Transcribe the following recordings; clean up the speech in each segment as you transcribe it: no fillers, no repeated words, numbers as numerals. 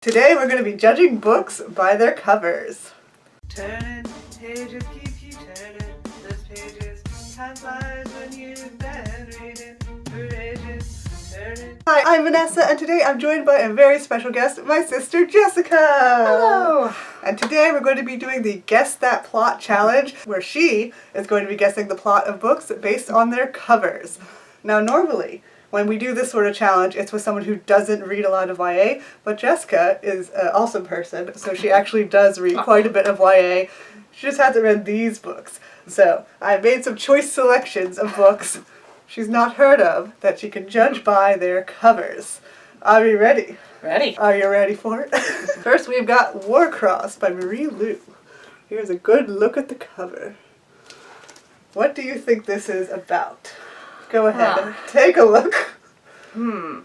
Today we're going to be judging books by their covers. Turning pages keep you turning. Those pages time flies when you've been reading for ages. Turning. Hi, I'm Vanessa, and today I'm joined by a very special guest, my sister Jessica. Hello. And today we're going to be doing the Guess That Plot challenge, where she is going to be guessing the plot of books based on their covers. Now, normally, when we do this sort of challenge, it's with someone who doesn't read a lot of YA, but Jessica is an awesome person, so she actually does read quite a bit of YA. She just hasn't read these books. So I made some choice selections of books she's not heard of that she can judge by their covers. Are you ready? Ready. Are you ready for it? First we've got Warcross by Marie Lu. Here's a good look at the cover. What do you think this is about? Go ahead and take a look. So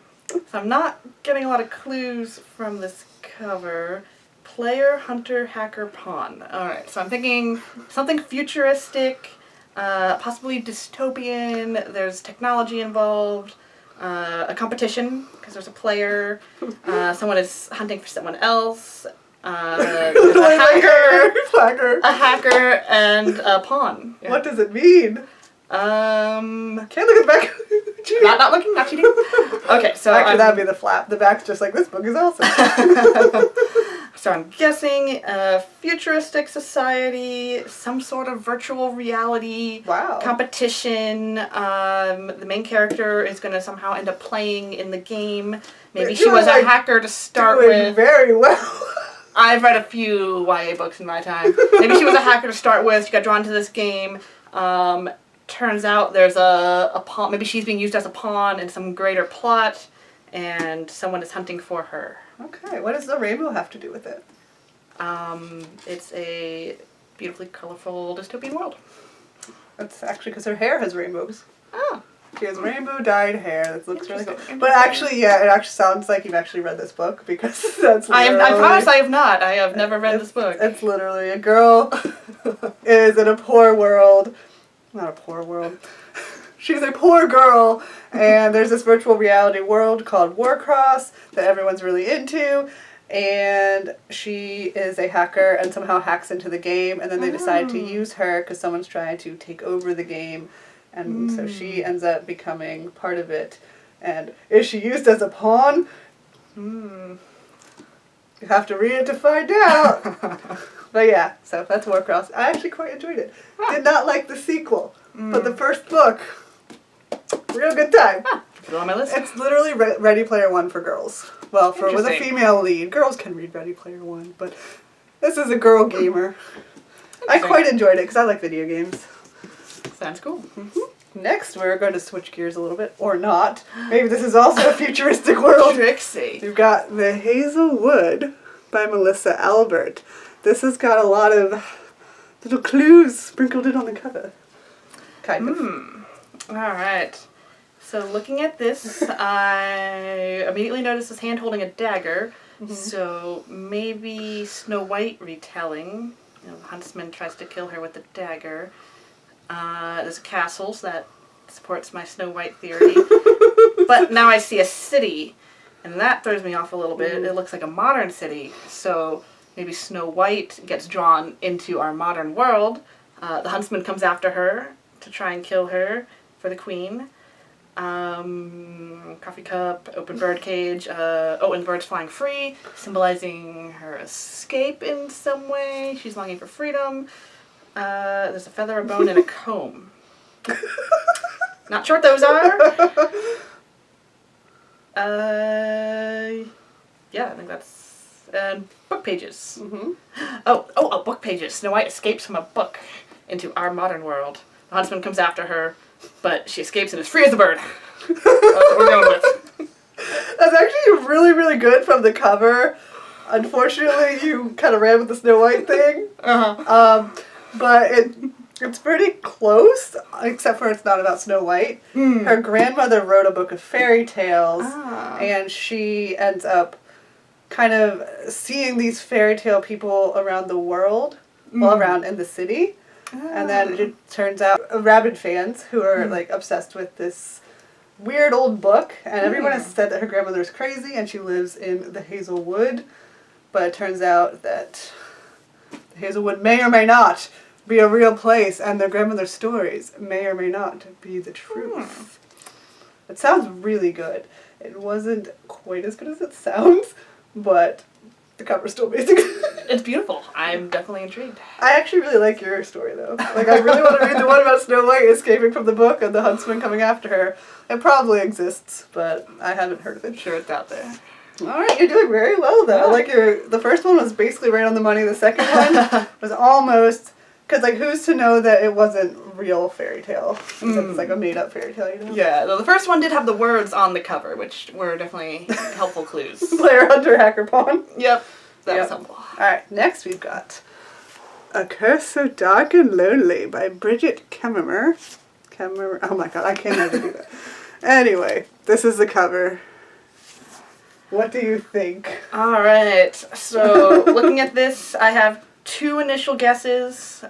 I'm not getting a lot of clues from this cover. Player, hunter, hacker, pawn. Alright, so I'm thinking something futuristic, possibly dystopian. There's technology involved, a competition, because there's a player, someone is hunting for someone else, there's a hacker, and a pawn. Yeah. What does it mean? Can't look at the back. not looking, not cheating. Okay, so actually that'd be the flap. The back's just like, this book is awesome. So I'm guessing futuristic society, some sort of virtual reality competition. The main character is going to somehow end up playing in the game. Maybe she was a hacker to start with. Very well. I've read a few YA books in my time. Maybe she was a hacker to start with. She got drawn to this game. Turns out there's a pawn. Maybe she's being used as a pawn in some greater plot, and someone is hunting for her. Okay, what does the rainbow have to do with it? It's a beautifully colorful dystopian world. That's actually because her hair has rainbows. Oh. She has rainbow dyed hair. That looks really cool. But actually, yeah, it actually sounds like you've actually read this book, because that's literally... I promise I have not. I have never read this book. It's literally a girl is in a poor world. Not a poor world. She's a poor girl, and there's this virtual reality world called Warcross that everyone's really into, and she is a hacker and somehow hacks into the game, and then they decide to use her because someone's trying to take over the game, and so she ends up becoming part of it. And is she used as a pawn? You have to read it to find out. But yeah, so that's Warcross. I actually quite enjoyed it. Did not like the sequel, but the first book, real good time. Still on my list. It's literally Ready Player One for girls. Well, with a female lead. Girls can read Ready Player One, but this is a girl gamer. I quite enjoyed it because I like video games. Sounds cool. Next, we're going to switch gears a little bit, or not. Maybe this is also a futuristic world. Trixie. We've got The Hazel Wood by Melissa Albert. This has got a lot of little clues sprinkled in on the cover. Kind of. Alright. So looking at this, I immediately noticed this hand holding a dagger. So maybe Snow White retelling. You know, the huntsman tries to kill her with the dagger. There's a castle, so that supports my Snow White theory. But now I see a city, and that throws me off a little bit. It looks like a modern city, so maybe Snow White gets drawn into our modern world. The huntsman comes after her to try and kill her for the queen. Coffee cup, open bird cage, and the bird's flying free, symbolizing her escape in some way. She's longing for freedom. There's a feather, a bone, and a comb. Not sure what those are. Yeah, I think that's... book pages. Oh, book pages. Snow White escapes from a book into our modern world. The huntsman comes after her, but she escapes and is free as a bird. That's what we're going with. That's actually really, really good from the cover. Unfortunately, you kind of ran with the Snow White thing. But it's pretty close, except for it's not about Snow White. Her grandmother wrote a book of fairy tales, and she ends up kind of seeing these fairy tale people around the world, well, around in the city. And then it turns out rabid fans who are like obsessed with this weird old book, and everyone has said that her grandmother is crazy and she lives in the Hazel Wood, but it turns out that Hazelwood may or may not be a real place, and their grandmother's stories may or may not be the truth. It sounds really good. It wasn't quite as good as it sounds, but the cover's still amazing. It's beautiful. I'm definitely intrigued. I actually really like your story, though. Like, I really want to read the one about Snow White escaping from the book and the huntsman coming after her. It probably exists, but I haven't heard of it. I'm sure it's out there. All right, you're doing very well, though. Yeah. Like, the first one was basically right on the money. The second one was almost... Because, like, who's to know that it wasn't real fairy tale? It's like a made-up fairy tale, you know? Yeah, though the first one did have the words on the cover, which were definitely helpful clues. Player, hunter, hacker, pawn. Yep, that Yep. was helpful. All right, next we've got A Curse So Dark and Lonely by Bridget Kemmerer. Oh my god, I can't ever do that. Anyway, this is the cover. What do you think? Alright, so looking at this, I have two initial guesses.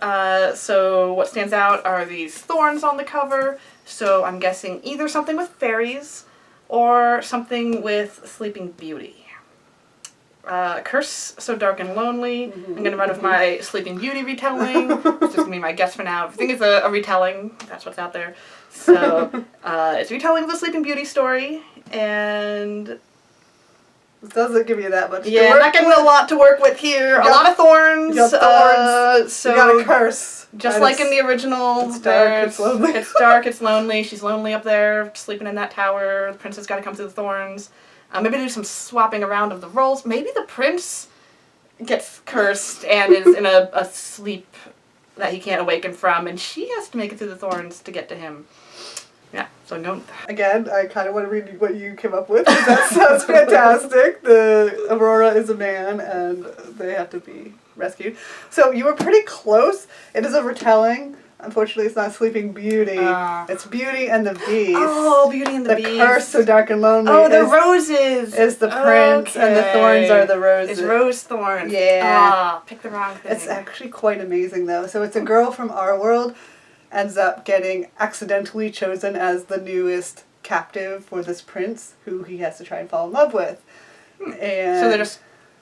So what stands out are these thorns on the cover. So I'm guessing either something with fairies or something with Sleeping Beauty. Curse So Dark and Lonely. I'm going to run with my Sleeping Beauty retelling. It's just going to be my guess for now. I think it's a retelling. That's what's out there. So it's retelling of the Sleeping Beauty story. And It doesn't give you that much. yeah, I'm not getting a lot to work with here. A lot of thorns. You got thorns. So You got a curse. just And like in the original, it's dark, it's lonely. It's dark, it's lonely. She's lonely up there, sleeping in that tower. The prince has got to come through the thorns. Maybe do some swapping around of the roles. Maybe the prince gets cursed and is in a sleep that he can't awaken from, and she has to make it through the thorns to get to him. Yeah, so I'm going with that. Again, I kind of want to read what you came up with. That sounds fantastic. The Aurora is a man, and they have to be rescued. So you were pretty close. It is a retelling. Unfortunately, it's not Sleeping Beauty. It's Beauty and the Beast. Oh, Beauty and the Beast. The Curse So Dark and Lonely. Oh, the roses. Is the prince, and the thorns are the roses. It's rose thorns. Yeah. Ah, pick the wrong thing. It's actually quite amazing, though. So it's a girl from our world ends up getting accidentally chosen as the newest captive for this prince who he has to try and fall in love with. And So they're just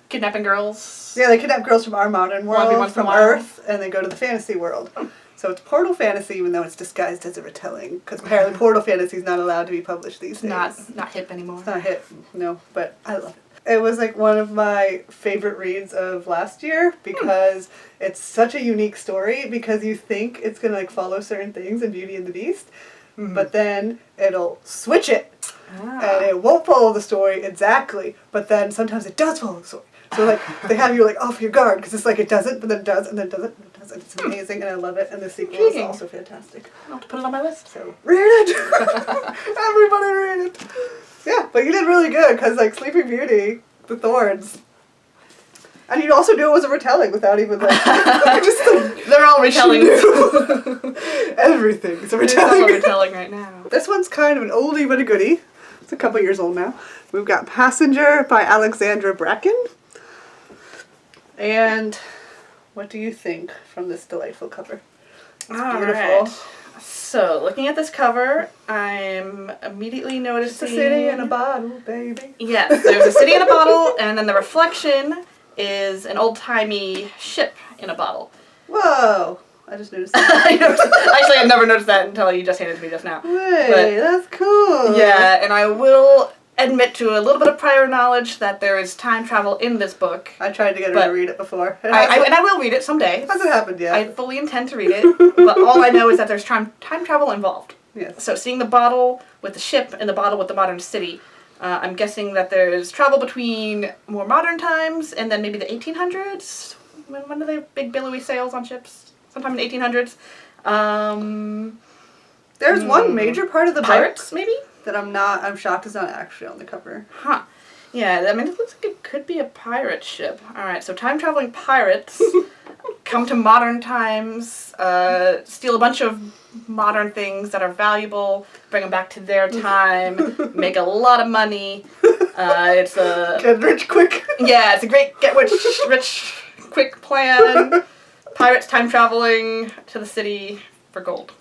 kidnapping girls? yeah, they kidnap girls from our modern Well, every world, once in a from while. Earth, and they go to the fantasy world. So it's Portal Fantasy, even though it's disguised as a retelling, because apparently Portal Fantasy is not allowed to be published these days. Not hip anymore. It's not a hit, no, but I love it. It was like one of my favorite reads of last year because it's such a unique story because you think it's going to like follow certain things in Beauty and the Beast, but then it'll switch it and it won't follow the story exactly, but then sometimes it does follow the story. So like they have you like off your guard because it's like it doesn't, but then it does, and then it doesn't, and it doesn't. It's amazing and I love it, and the sequel is Intriguing. also fantastic. I'll have to put it on my list. So read it! Everybody read it! Yeah, but you did really good because like Sleeping Beauty, the thorns. And you also do it as a retelling without even like just like, They're all retellings. everything. It's a It's all retelling. retelling right now. This one's kind of an oldie but a goodie. It's a couple years old now. We've got Passenger by Alexandra Bracken. And what do you think from this delightful cover? It's beautiful. Alright. So, looking at this cover, I'm immediately It's noticing... a city in a bottle, baby. Yes, there's a city in a bottle, and then the reflection is an old-timey ship in a bottle. Whoa! I just noticed that. Actually, I've never noticed that until you just handed it to me just now. Wait, that's cool. Yeah, and I will admit to a little bit of prior knowledge that there is time travel in this book. I tried to get her But to read it before. It And I will read it someday. hasn't happened yet. I fully intend to read it, but all I know is that there's time travel involved. Yes. So seeing the bottle with the ship and the bottle with the modern city, I'm guessing that there's travel between more modern times and then maybe the 1800s. When are they big billowy sails on ships? Sometime in the 1800s. There's one major part of the Pirates, book maybe? that I'm shocked is not actually on the cover. Huh. Yeah, I mean, it looks like it could be a pirate ship. Alright, so time-traveling pirates come to modern times, steal a bunch of modern things that are valuable, bring them back to their time, make a lot of money. It's a... Get rich quick. Yeah, it's a great get-rich quick plan. Pirates time-traveling to the city for gold.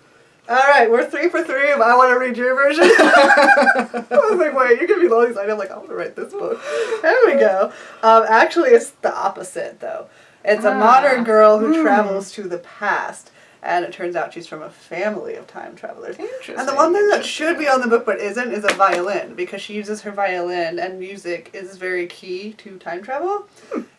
Alright, we're 3 for 3 but I want to read your version. I was like, wait, you're going to be lonely. I'm like, I want to write this book. There we go. Actually, it's the opposite, though. It's a modern girl who travels to the past. And it turns out she's from a family of time travelers. Interesting. And the one thing that should be on the book but isn't is a violin, because she uses her violin, and music is very key to time travel.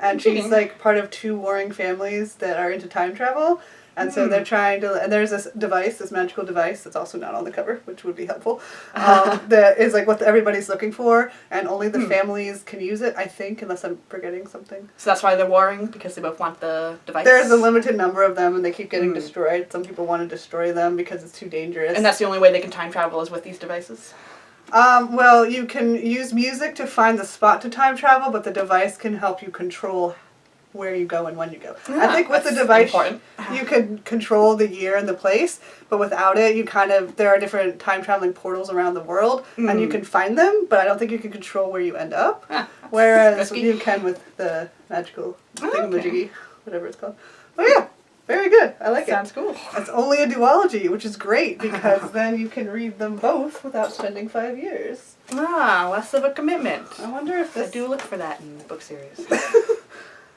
And she's like part of 2 warring families that are into time travel. And so they're trying to, and there's this device, this magical device that's also not on the cover, which would be helpful, that is like what everybody's looking for, and only the families can use it, I think, unless I'm forgetting something. So that's why they're warring, because they both want the device? There's a limited number of them, and they keep getting destroyed. Some people want to destroy them because it's too dangerous. And that's the only way they can time travel is with these devices? Well, you can use music to find the spot to time travel, but the device can help you control where you go and when you go. I think with the device, you can control the year and the place, but without it, you there are different time traveling portals around the world, and you can find them, but I don't think you can control where you end up, whereas you can with the magical thingamajiggy, whatever it's called. Oh yeah, very good. I like it. Sounds cool. It's only a duology, which is great, because then you can read them both without spending 5 years. Less of a commitment. I wonder if this... I do look for that in the book series.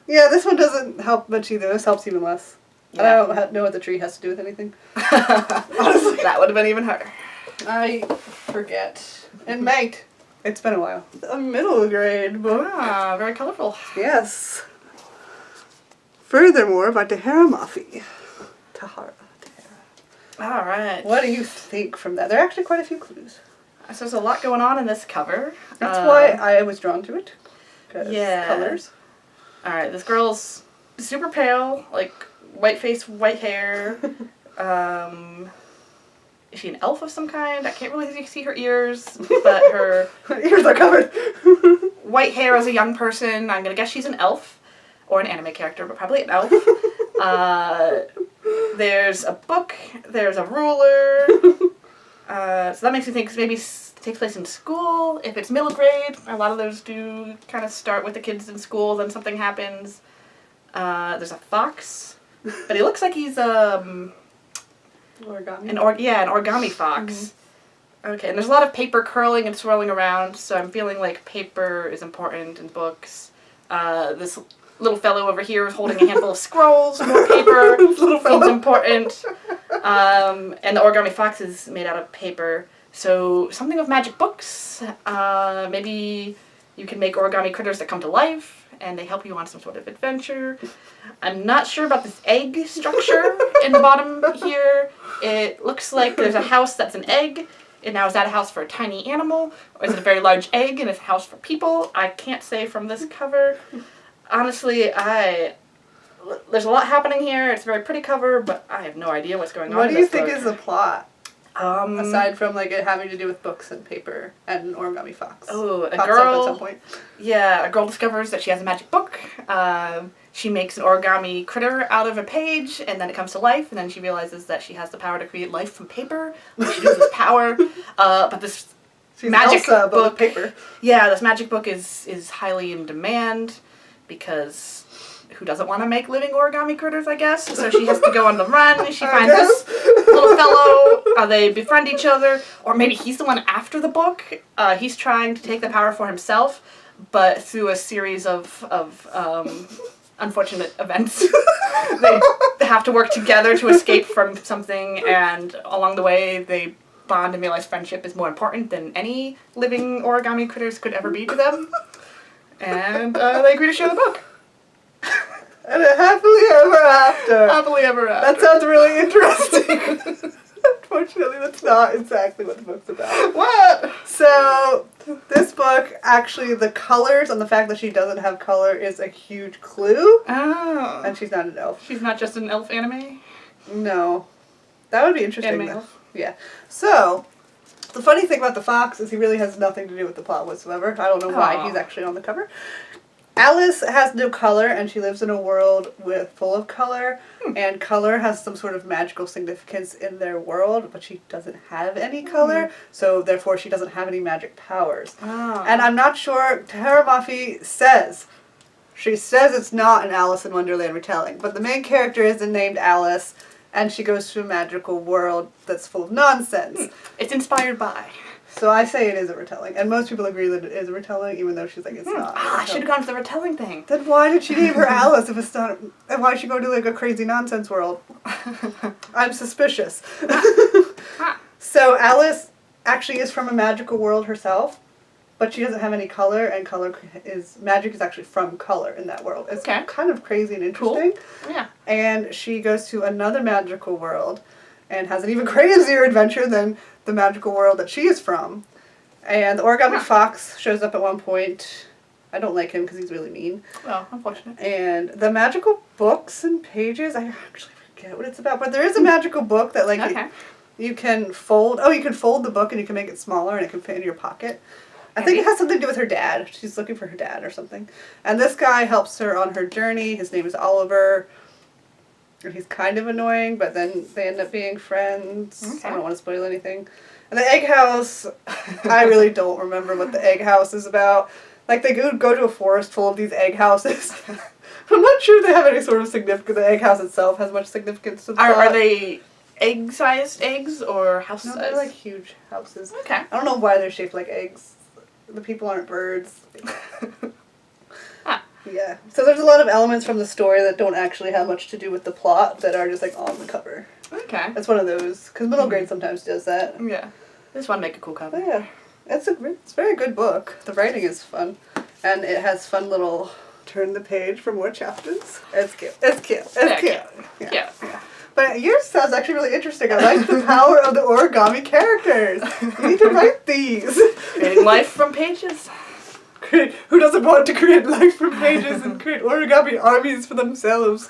Yeah, this one doesn't help much either. This helps even less. Yeah. I don't know what the tree has to do with anything. Honestly, that would have been even harder. I forget. And mate, it's been a while. A middle grade book. Very colorful. Yes. Furthermore, by Tahereh Mafi. Tahereh. Alright. What do you think from that? There are actually quite a few clues. So there's a lot going on in this cover. That's why I was drawn to it. Yeah. Colors. Alright, this girl's super pale, like white face, white hair. Is she an elf of some kind? I can't really see her ears, but her ears are covered. white hair as a young person. I'm gonna guess she's an elf, or an anime character, but probably an elf. There's a book. There's a ruler. So that makes me think maybe takes place in school. If it's middle grade, a lot of those do kind of start with the kids in school, then something happens. There's a fox, but he looks like he's origami. an origami fox. Okay, and there's a lot of paper curling and swirling around, so I'm feeling like paper is important in books. This little fellow over here is holding a handful of scrolls, more paper, feels important. And the origami fox is made out of paper. So something with magic books. Maybe you can make origami critters that come to life, and they help you on some sort of adventure. I'm not sure about this egg structure in the bottom here. It looks like there's a house that's an egg. And now is that a house for a tiny animal? Or is it a very large egg and it's a house for people? I can't say from this cover. Honestly, there's a lot happening here. It's a very pretty cover, but I have no idea what's going on. What do you think is the plot? Aside from like it having to do with books and paper and an origami fox. Oh, a Pops girl. Up at some point. Yeah, a girl discovers that she has a magic book. She makes an origami critter out of a page, and then it comes to life. And then she realizes that she has the power to create life from paper. When she uses this power, but this magic Elsa, book, but with paper. Yeah, this magic book is highly in demand because who doesn't want to make living origami critters, I guess? So she has to go on the run. She finds this little fellow. They befriend each other. Or maybe he's the one after the book. He's trying to take the power for himself, but through a series of unfortunate events, they have to work together to escape from something, and along the way they bond and realize friendship is more important than any living origami critters could ever be to them. And they agree to share the book. And a happily ever after. Happily ever after. That sounds really interesting. Unfortunately, that's not exactly what the book's about. What? So, this book, actually, the colors and the fact that she doesn't have color is a huge clue. Oh. And she's not an elf. She's not just an elf anime? No. That would be interesting. Anime though. elf? Yeah. So, the funny thing about the fox is he really has nothing to do with the plot whatsoever. I don't know why he's actually on the cover. Alice has no color, and she lives in a world full of color, and color has some sort of magical significance in their world, but she doesn't have any color, so therefore she doesn't have any magic powers. Oh. And I'm not sure, Tahereh Mafi she says it's not an Alice in Wonderland retelling, but the main character isn't named Alice, and she goes to a magical world that's full of nonsense. It's inspired by. So I say it is a retelling, and most people agree that it is a retelling, even though she's like, it's not. I should have gone for the retelling thing. Then why did she name her Alice if it's not? And why did she go to like a crazy nonsense world? I'm suspicious. So Alice actually is from a magical world herself, but she doesn't have any color, and magic is actually from color in that world. It's kind of crazy and interesting. Cool. Yeah. And she goes to another magical world and has an even crazier adventure than the magical world that she is from. And the origami fox shows up at one point. I don't like him because he's really mean. Well, unfortunate. And the magical books and pages, I actually forget what it's about, but there is a magical book that like you can fold. Oh, you can fold the book and you can make it smaller and it can fit in your pocket. I think it has something to do with her dad. She's looking for her dad or something. And this guy helps her on her journey. His name is Oliver. And he's kind of annoying, but then they end up being friends. I don't want to spoil anything. And the egg house, I really don't remember what the egg house is about. Like, they go to a forest full of these egg houses. I'm not sure they have any sort of significance. The egg house itself has much significance to the plot. Are they egg-sized eggs or house-sized? No, they're like huge houses. Okay. I don't know why they're shaped like eggs. The people aren't birds. Yeah. So there's a lot of elements from the story that don't actually have much to do with the plot that are just like on the cover. Okay. That's one of those. Because middle grade sometimes does that. Yeah. I just want to make a cool cover. But yeah. It's a very good book. The writing is fun. And it has fun little turn the page for more chapters. It's cute. It's cute. It's cute. Yeah. But yours sounds actually really interesting. I like the power of the origami characters. You need to write these. Creating life from pages. Who doesn't want to create life from pages and create origami armies for themselves?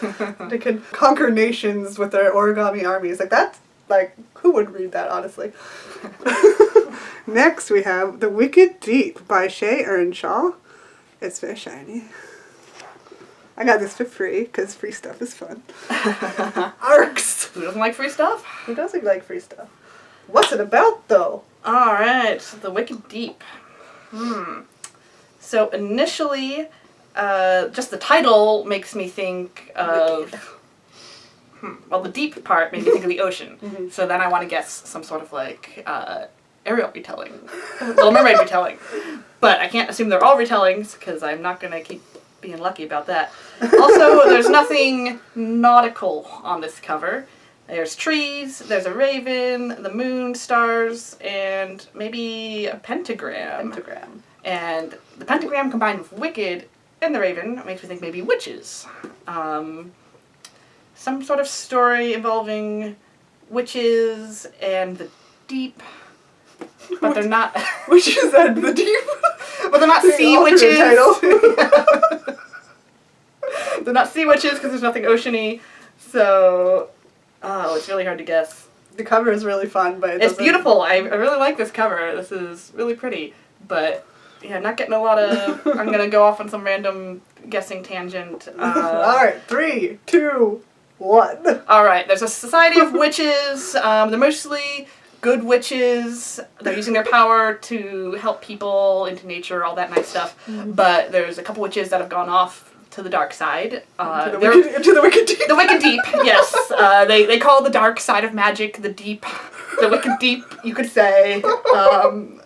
They can conquer nations with their origami armies. Like, that's, like, who would read that, honestly? Next, we have The Wicked Deep by Shay Earnshaw. It's very shiny. I got this for free, because free stuff is fun. Arcs! Who doesn't like free stuff? Who doesn't like free stuff? What's it about, though? Alright, The Wicked Deep. So initially, just the title makes me think of... well, the deep part made me think of the ocean. So then I want to guess some sort of like Ariel retelling. Little Mermaid retelling. But I can't assume they're all retellings, because I'm not going to keep being lucky about that. Also, there's nothing nautical on this cover. There's trees, there's a raven, the moon, stars, and maybe a pentagram. And the pentagram combined with wicked and the raven makes me think maybe witches. Some sort of story involving witches and the deep. But they're not... Witches and the deep? But they're not sea witches. They're not sea witches because there's nothing oceany. So... Oh, it's really hard to guess. The cover is really fun, but it's beautiful. I really like this cover. This is really pretty. But... yeah, not getting a lot of... I'm going to go off on some random guessing tangent. Alright, 3, 2, 1. Alright, there's a society of witches. They're mostly good witches. They're using their power to help people, into nature, all that nice stuff. But there's a couple witches that have gone off to the dark side. To the Wicked Deep. The Wicked Deep, yes. They call the dark side of magic the deep. The Wicked Deep, you could say.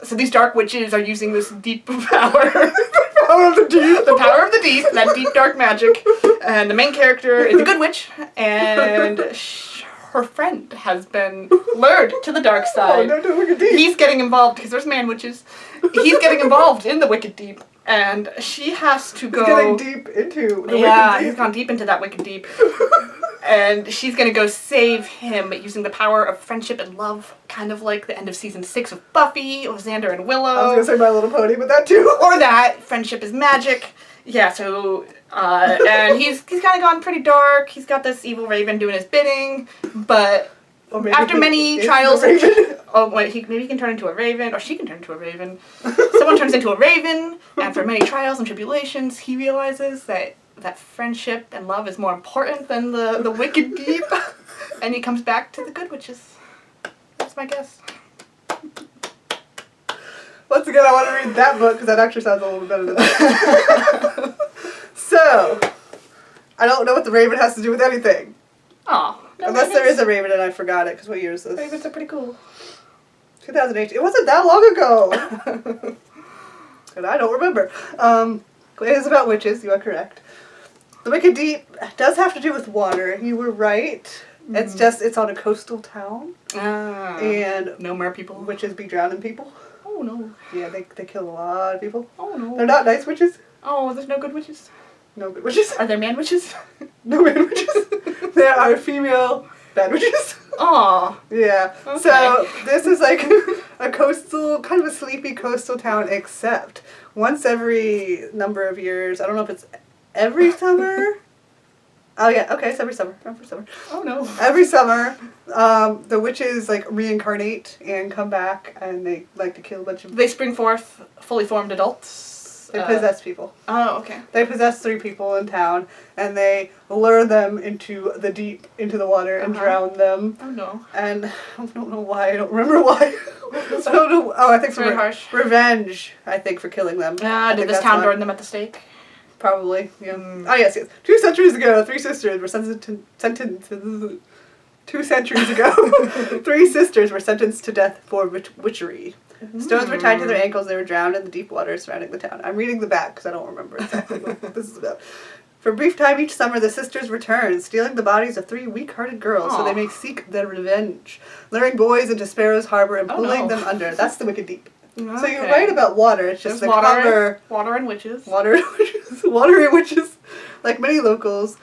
So these dark witches are using this deep power. The power of the deep. The power of the deep, that deep dark magic. And the main character is a good witch, and her friend has been lured to the dark side. Oh, no, the Wicked Deep. He's getting involved, because there's man witches. He's getting involved in the Wicked Deep, and she has to go... He's getting deep into the Wicked Deep. Yeah, he's gone deep into that Wicked Deep. And she's gonna go save him using the power of friendship and love, kind of like the end of season 6 of Buffy, or Xander and Willow. I was gonna say My Little Pony, but that too. Or that, friendship is magic. Yeah, so, and he's kind of gone pretty dark. He's got this evil raven doing his bidding, but after many trials... Oh, wait, maybe he can turn into a raven, or she can turn into a raven. Someone turns into a raven, and after many trials and tribulations, he realizes that friendship and love is more important than the Wicked Deep, and he comes back to the good witches. That's my guess. Once again, I want to read that book, because that actually sounds a little better than that. So, I don't know what the raven has to do with anything. Oh, Unless there is a Raven and I forgot it, because what year is this? Ravens are pretty cool. 2018. It wasn't that long ago. And I don't remember. It is about witches, you are correct. The Wicked Deep does have to do with water. You were right. It's on a coastal town. And no mer people. Witches be drowning people. Oh no. Yeah, they kill a lot of people. Oh no. They're not nice witches. Oh, there's no good witches? No good witches. Are there man witches? No man witches. There are female bad witches. Aw. Yeah. Okay. So this is like a coastal, kind of a sleepy coastal town, except once every number of years, I don't know if it's every summer. Oh yeah, okay, it's every summer. Every summer. Oh no. Every summer, the witches like reincarnate and come back, and they like to kill a bunch of. They spring forth fully formed adults. They possess people. Oh, okay. They possess 3 people in town, and they lure them into the deep, into the water, and drown them. Oh no. And I don't know why. I don't remember why. I don't know. Oh, I think it's very harsh. Revenge. I think for killing them. Did this town burn them at the stake? Probably. Yeah. Oh yes, yes. 2 centuries ago, 3 sisters were sentenced. 2 centuries ago, 3 sisters were sentenced to death for witchery. Stones were tied to their ankles. They were drowned in the deep water surrounding the town. I'm reading the back because I don't remember exactly what this is about. For a brief time each summer, the sisters return, stealing the bodies of 3 weak-hearted girls so they may seek their revenge, luring boys into Sparrow's Harbor and pulling them under. That's the Wicked Deep. Okay. So you're right about water. It's just there's the cover. Water and witches. Water and witches. Water and witches. Like many locals,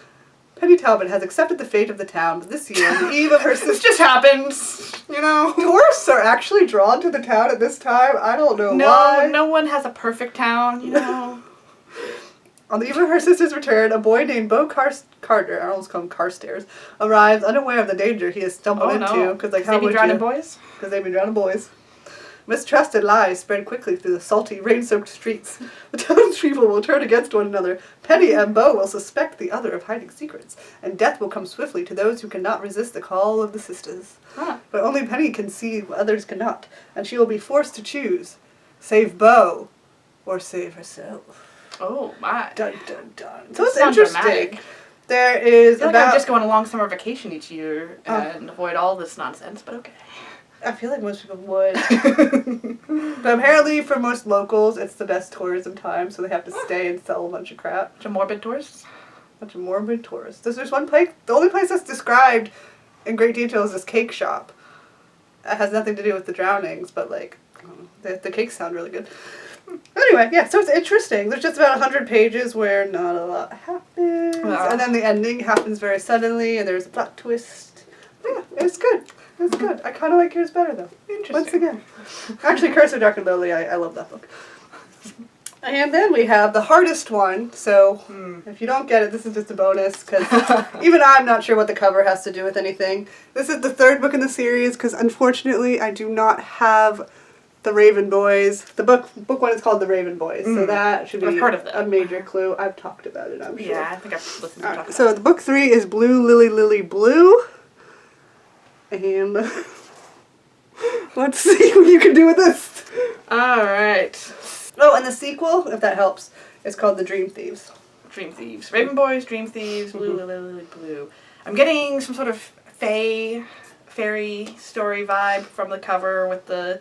Penny Talbot has accepted the fate of the town, but this year, on the eve of her sister... This just happens, you know. Tourists are actually drawn to the town at this time. I don't know why. No one has a perfect town, you know. On the eve of her sister's return, a boy named Beau Carter, I almost call him Carstairs, arrives unaware of the danger he has stumbled into. Because they be drowning boys? Because they be drowning boys. Mistrust and lies spread quickly through the salty, rain-soaked streets. The townspeople will turn against one another. Penny and Beau will suspect the other of hiding secrets, and death will come swiftly to those who cannot resist the call of the sisters. Huh. But only Penny can see what others cannot, and she will be forced to choose: save Beau or save herself. Oh my! Dun dun dun. So it's interesting. Dramatic. There is I feel like I'm just going a long summer vacation each year and avoid all this nonsense, but okay. I feel like most people would. But apparently for most locals, it's the best tourism time, so they have to stay and sell a bunch of crap. Bunch of morbid tourists? Bunch of morbid tourists. There's one place, the only place that's described in great detail is this cake shop. It has nothing to do with the drownings, but like, the cakes sound really good. Anyway, yeah, so it's interesting. There's just about 100 pages where not a lot happens, and then the ending happens very suddenly, and there's a plot twist. Yeah, it's good. It's good. I kind of like yours better, though. Interesting. Once again. Actually, Curse of Dark and Lily, I love that book. And then we have the hardest one, so if you don't get it, this is just a bonus, because even I'm not sure what the cover has to do with anything. This is the 3rd book in the series, because unfortunately I do not have the Raven Boys. The book 1 is called The Raven Boys, so that should be a major clue. I've talked about it, I'm sure. Yeah, I think I've listened to you talk about it. So the book 3 is Blue Lily Lily Blue. And let's see what you can do with this. Alright. Oh, and the sequel, if that helps, is called The Dream Thieves. Dream Thieves. Raven Boys, Dream Thieves, Blue, Lily, Blue. I'm getting some sort of fairy story vibe from the cover with the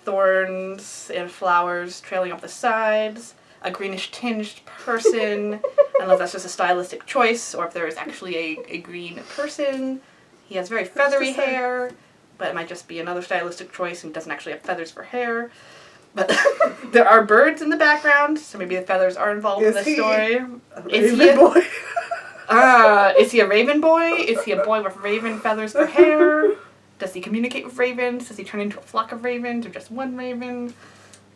thorns and flowers trailing off the sides. A greenish tinged person. I don't know if that's just a stylistic choice or if there is actually a green person. He has very feathery hair, but it might just be another stylistic choice and he doesn't actually have feathers for hair. But there are birds in the background, so maybe the feathers are involved in this story. Is he a boy? Is he a raven boy? Is he a boy with raven feathers for hair? Does he communicate with ravens? Does he turn into a flock of ravens or just one raven?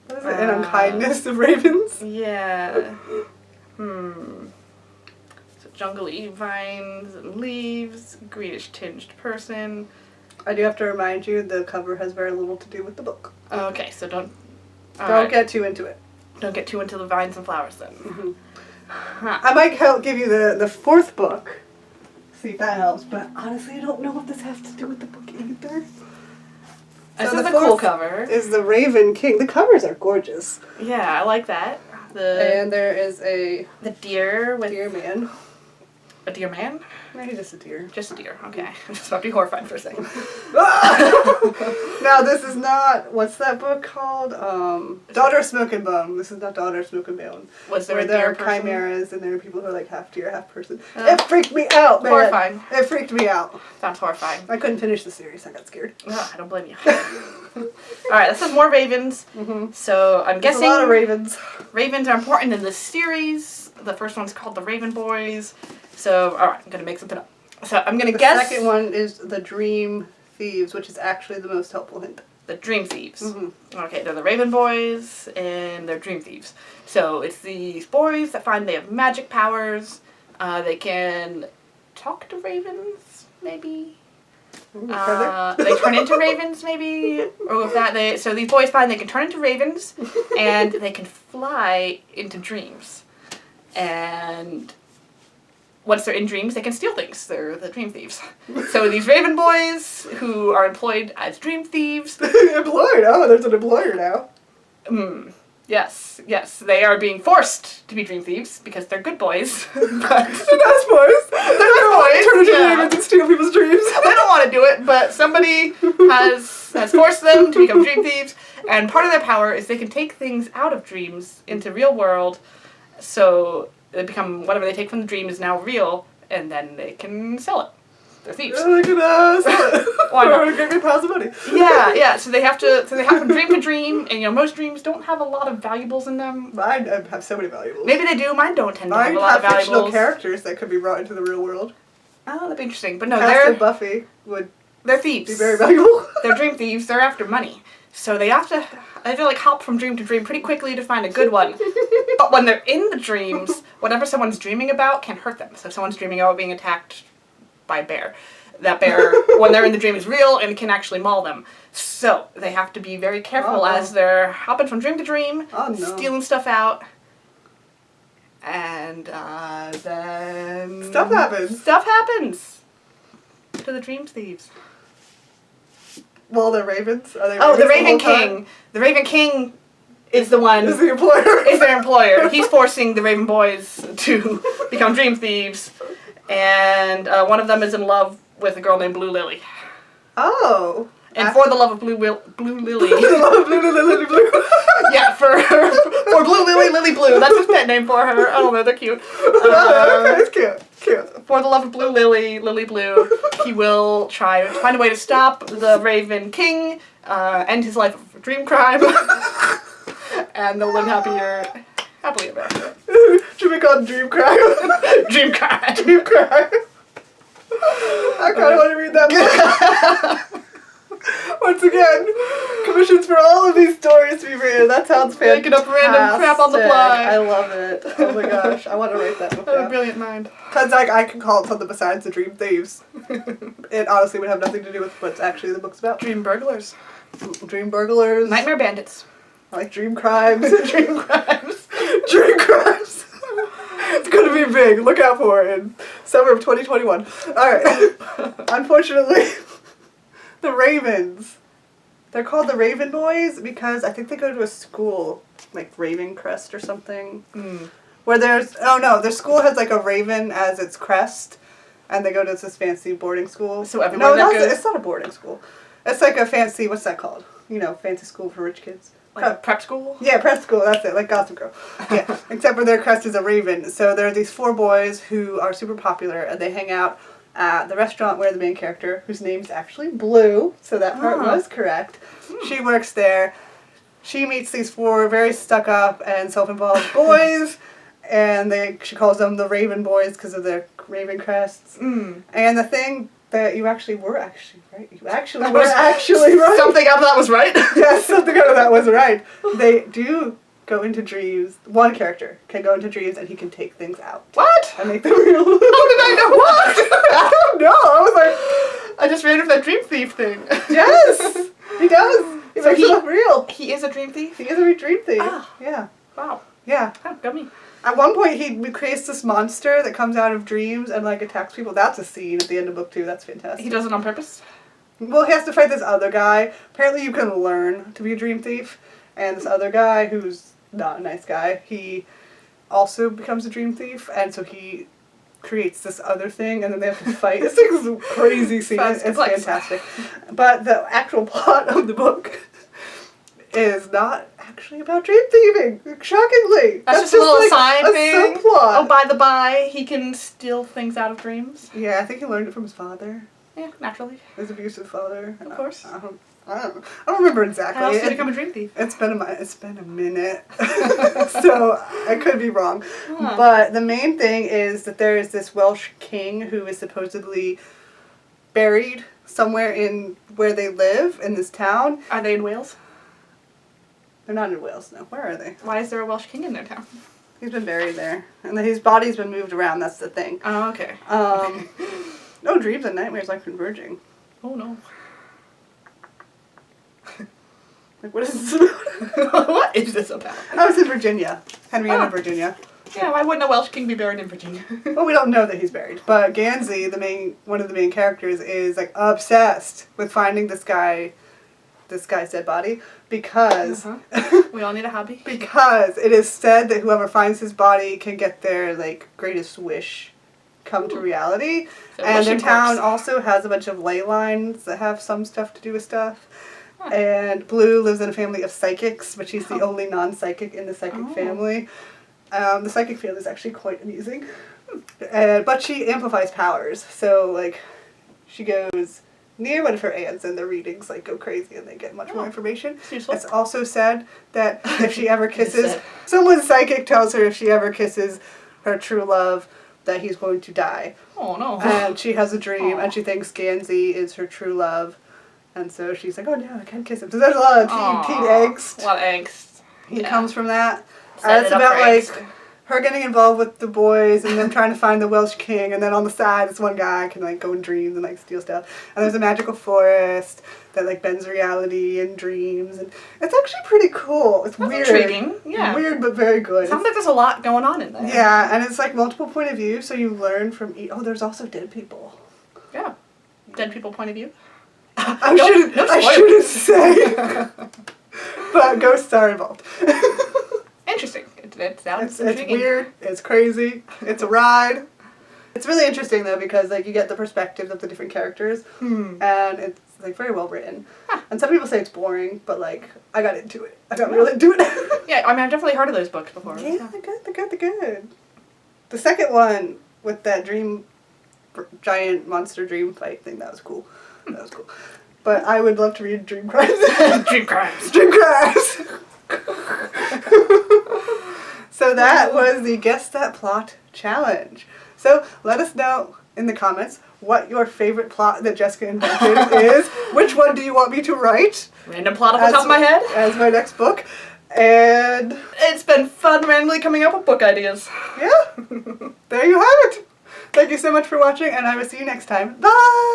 What is it? An unkindness of ravens? Yeah. Jungly vines and leaves, greenish tinged person. I do have to remind you the cover has very little to do with the book. Okay, so don't get too into it. Don't get too into the vines and flowers then. Mm-hmm. I might give you the 4th book. See if that helps, but honestly I don't know if this has to do with the book either. This is a cool cover. Is the Raven King. The covers are gorgeous. Yeah, I like that. And there is the deer with deer man. A deer man? Maybe just a deer. Just a deer. Okay. I'm just about to be horrified for a second. Now, this is not, what's that book called? Daughter of Smoke and Bone. This is not Daughter of Smoke and Bone. Was there Where a there deer are person? chimeras and there are people who are like half deer, half person. It freaked me out, man. Horrifying. It freaked me out. Sounds horrifying. I couldn't finish the series. I got scared. Ugh, I don't blame you. Alright, this is more ravens. Mm-hmm. So I'm There's guessing a lot of ravens. ravens are important in this series. The first one's called the Raven Boys. So, alright, I'm gonna make something up. So I'm gonna The guess second one is the Dream Thieves, which is actually the most helpful hint. the Dream Thieves. Mm-hmm. Okay, they're the Raven Boys and they're Dream Thieves. So it's these boys that find they have magic powers. They can talk to ravens, maybe. They turn into ravens, maybe, or with that so these boys find they can turn into ravens, and they can fly into dreams, and once they're in dreams, they can steal things. They're the Dream Thieves. So these Raven Boys, who are employed as Dream Thieves... Employed? Oh, there's an employer now. Yes, they are being forced to be Dream Thieves because they're good boys. But They're nice boys. They're nice boys. Turn into ravens and steal people's dreams. they don't want to do it, but somebody has forced them to become Dream Thieves, and part of their power is they can take things out of dreams into real world, so they become, whatever they take from the dream is now real, and then they can sell it. They're thieves. They can sell it. Why not? Or get me piles of money. Yeah, so they have from dream to dream, and most dreams don't have a lot of valuables in them. Mine have so many valuables. Maybe they do, mine don't tend to have Mine a lot of have fictional valuables. characters that could be brought into the real world. Oh, that'd be interesting. But no, Cast of Buffy would they're thieves. be very valuable. They're dream thieves. They're after money. So they have to like hop from dream to dream pretty quickly to find a good one. But when they're in the dreams, whatever someone's dreaming about can hurt them. So if someone's dreaming about being attacked by a bear, that bear, when they're in the dream, is real and can actually maul them. So they have to be very careful as they're hopping from dream to dream, stealing stuff out. And then... Stuff happens. Stuff happens to the Dream Thieves. Well, they're ravens. Are they Oh, the ravens Raven whole time? King. The Raven King is the one... Is the employer. is their employer. He's forcing the Raven Boys to become Dream Thieves. And one of them is in love with a girl named Blue Lily. Oh. And for the love of Blue Lily... Blue. yeah, for Blue Lily, Lily Blue. That's his pet name for her. I don't know, they're cute. Okay, it's cute. Cute. For the love of Blue Lily, Lily Blue, he will try to find a way to stop the Raven King, end his life of dream crime, and they'll live happily ever after. Should we call it Dream Crime? Dream crime. Dream Crime. I kind of want to read that book. Once again, commissions for all of these stories to be written. That sounds fantastic. Making up random crap on the fly. I love it. Oh my gosh, I want to write that book I have a down. brilliant mind. Because I can call it something besides the Dream Thieves. It honestly would have nothing to do with what's actually the book's about. Dream burglars. Dream burglars. Nightmare bandits. I like dream crimes. Dream crimes. Dream crimes. It's gonna be big. Look out for it in summer of 2021. Alright. Unfortunately, the Ravens. They're called the Raven Boys because I think they go to a school, like Raven Crest or something. Where their school has like a raven as its crest, and they go to this fancy boarding school. So everyone it's not a boarding school. It's like a fancy, what's that called? Fancy school for rich kids. Like a prep school? Yeah, prep school, that's it, like Gossip Girl. Yeah, except for their crest is a raven. So there are these 4 boys who are super popular, and they hang out at the restaurant where the main character, whose name's actually Blue, so that part was correct. She works there. She meets these 4 very stuck-up and self-involved boys, and she calls them the Raven Boys because of their raven crests. And the thing that you actually were right. You actually were actually right. Something out of that was right? Yes, something out of that was right. They do go into dreams. One character can go into dreams and he can take things out. What? And make them real. How did I know what? I don't know. I was like, I just ran with that Dream Thief thing. yes, he does. He makes it real. He is a Dream Thief? He is a dream thief. Ah. Yeah. Wow. Yeah. Oh, gummy. At one point, he creates this monster that comes out of dreams and like attacks people. That's a scene at the end of book 2. That's fantastic. He does it on purpose? Well, he has to fight this other guy. Apparently, you can learn to be a dream thief, and this other guy, who's not a nice guy, he also becomes a dream thief, and so he creates this other thing, and then they have to fight. It's like this crazy scene. Sounds It's complex. fantastic. But the actual plot of the book is not actually about dream thieving. Shockingly, That's just a little side a thing. subplot. Oh, by the by, he can steal things out of dreams. Yeah, I think he learned it from his father. Yeah, naturally. His abusive father. Of course. I don't remember exactly. How else did he become a dream thief? It's been a minute, so I could be wrong. Huh. But the main thing is that there is this Welsh king who is supposedly buried somewhere in where they live in this town. Are they in Wales? They're not in Wales, no. Where are they? Why is there a Welsh king in their town? He's been buried there, and then his body's been moved around. That's the thing. Oh, okay. No dreams and nightmares like converging. Oh no. Like, what is this about? What is this about? I was in Virginia, Henrietta, Ah. Virginia. Yeah, why wouldn't a Welsh king be buried in Virginia? Well, we don't know that he's buried, but Gansey, one of the main characters, is like obsessed with finding this guy's dead body because We all need a hobby. because it is said that whoever finds his body can get their like greatest wish come to reality. So And their wishing town corpse. also has a bunch of ley lines that have some stuff to do with stuff. Huh. And Blue lives in a family of psychics, but she's the only non-psychic in the psychic Oh. family. The psychic field is actually quite amusing. But she amplifies powers, so like she goes near one of her aunts and the readings like go crazy and they get much more Oh. information. It's useful. It's also said that if she ever kisses, said. someone psychic tells her if she ever kisses her true love that he's going to die. Oh no. And she has a dream Aw. and she thinks Gansey is her true love. And so she's like, oh no, I can't kiss him. So there's a lot of teen angst. A lot of angst. He Yeah. comes from that. Set And it's it up about for like angst. her getting involved with the boys and then trying to find the Welsh king, and then on the side this one guy can like go in dreams and like steal stuff. And there's a magical forest that like bends reality and dreams, and it's actually pretty cool. It's That's weird. intriguing. Yeah. Weird but very good. Sounds like there's a lot going on in there. Yeah, and it's like multiple point of view, so you learn from oh, there's also dead people. Yeah. Dead people point of view. I No- shouldn't no I shouldn't say. But ghosts are involved. Interesting. It sounds It's intriguing. weird, it's crazy, it's a ride. It's really interesting though because like you get the perspectives of the different characters and it's like very well written. Huh. And some people say it's boring, but like I got into it. I got real into it. Yeah, I mean, I've definitely heard of those books before. Yeah, they're good. The second one with that giant monster dream fight thing, that was cool. That was cool. But I would love to read Dream Crimes. Dream crimes. Dream Crimes! So that was the Guess That Plot challenge. So let us know in the comments what your favorite plot that Jessica invented is. Which one do you want me to write Random plot off the top of my head. as my next book? And It's been fun randomly coming up with book ideas. yeah, there you have it. Thank you so much for watching, and I will see you next time. Bye!